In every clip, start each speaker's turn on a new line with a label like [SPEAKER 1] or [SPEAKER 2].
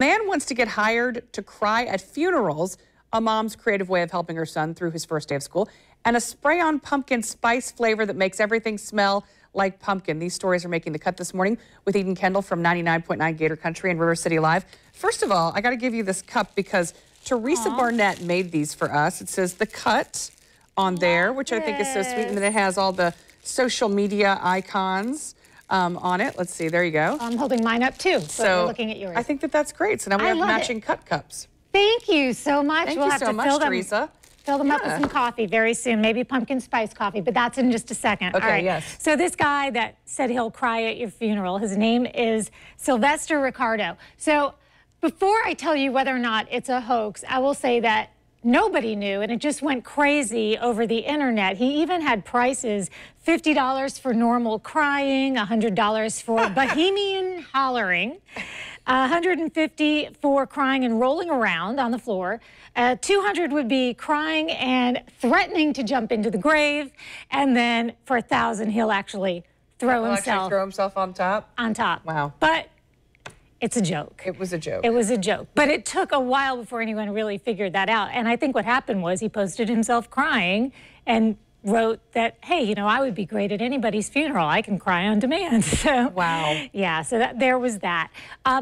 [SPEAKER 1] Man wants to get hired to cry at funerals, a mom's creative way of helping her son through his first day of school, and a spray-on pumpkin spice flavor that makes everything smell like pumpkin. These stories are making the cut this morning with Eden Kendall from 99.9 Gator Country and River City Live. First of all, I got to give you this cup because Teresa Barnett made these for us. It says The Cut on there, which I think is so sweet, and then it has all the social media icons on it. Let's see, there you go.
[SPEAKER 2] I'm holding mine up too, so we're looking at yours.
[SPEAKER 1] I think that's great. So now we have matching cut cups.
[SPEAKER 2] Thank you so much.
[SPEAKER 1] Thank you so much, Teresa.
[SPEAKER 2] Fill them up with some coffee very soon, maybe pumpkin spice coffee, but that's in just a second.
[SPEAKER 1] Okay,
[SPEAKER 2] all right.
[SPEAKER 1] yes.
[SPEAKER 2] So this guy that said he'll cry at your funeral, his name is Sylvester Ricardo. So before I tell you whether or not it's a hoax, I will say that nobody knew, and it just went crazy over the internet. He even had prices, $50 for normal crying, $100 for bohemian hollering, $150 for crying and rolling around on the floor, $200 would be crying and threatening to jump into the grave, and then for $1,000 he'll actually throw himself
[SPEAKER 1] on top?
[SPEAKER 2] On top.
[SPEAKER 1] Wow.
[SPEAKER 2] But it's a joke.
[SPEAKER 1] It was a joke.
[SPEAKER 2] It was a joke. But it took a while before anyone really figured that out. And I think what happened was he posted himself crying and wrote that, hey, you know, I would be great at anybody's funeral. I can cry on demand. So,
[SPEAKER 1] wow.
[SPEAKER 2] Yeah, so there was that.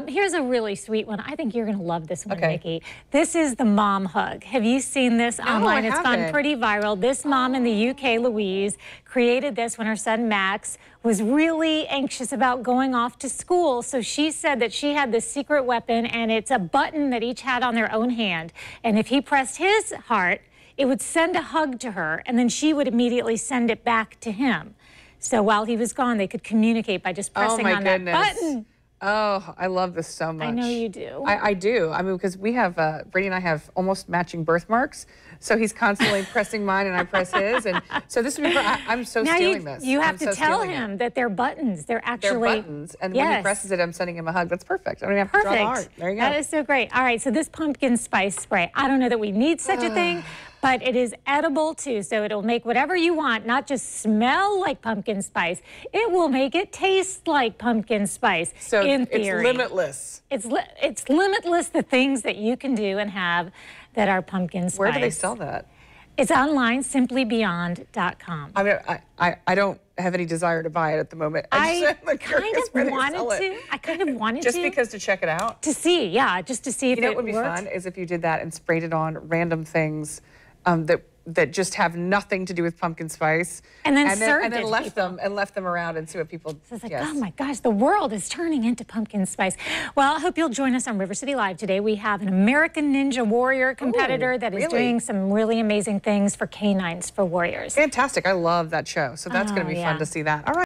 [SPEAKER 2] Here's a really sweet one. I think you're going to love this one, Nikki. This is the mom hug. Have you seen this online? It's gone pretty viral. This mom in the UK, Louise, created this when her son Max was really anxious about going off to school. So she said that she had this secret weapon, and it's a button that each had on their own hand. And if he pressed his heart, it would send a hug to her, and then she would immediately send it back to him. So while he was gone, they could communicate by just pressing on that button.
[SPEAKER 1] Oh, I love this so much.
[SPEAKER 2] I know you do.
[SPEAKER 1] I do. I mean, because we have, Brady and I have almost matching birthmarks. So he's constantly pressing mine and I press his. And so this would be, I'm so stealing this.
[SPEAKER 2] You have to tell him that they're buttons. They're actually.
[SPEAKER 1] They're buttons. And when he presses it, I'm sending him a hug. That's perfect. I don't even have to draw the heart. There you go.
[SPEAKER 2] That is so great. All right, so this pumpkin spice spray, I don't know that we need such a thing, but it is edible too. So it'll make whatever you want, not just smell like pumpkin spice. It will make it taste like pumpkin spice,
[SPEAKER 1] so
[SPEAKER 2] in theory.
[SPEAKER 1] It's limitless.
[SPEAKER 2] It's limitless, the things that you can do and have that are pumpkin spice.
[SPEAKER 1] Where do they sell that?
[SPEAKER 2] It's online, simplybeyond.com.
[SPEAKER 1] I mean, I don't have any desire to buy it at the moment. I
[SPEAKER 2] kind of wanted to.
[SPEAKER 1] Just because to check it out?
[SPEAKER 2] To see, yeah, just to see if it worked.
[SPEAKER 1] You know what would be fun is if you did that and sprayed it on random things that just have nothing to do with pumpkin spice,
[SPEAKER 2] and then
[SPEAKER 1] left them around and see what people.
[SPEAKER 2] So it's like, oh my gosh, the world is turning into pumpkin spice. Well, I hope you'll join us on River City Live today. We have an American Ninja Warrior competitor that is doing some really amazing things for canines for warriors.
[SPEAKER 1] Fantastic! I love that show, so that's going to be fun to see that. All right.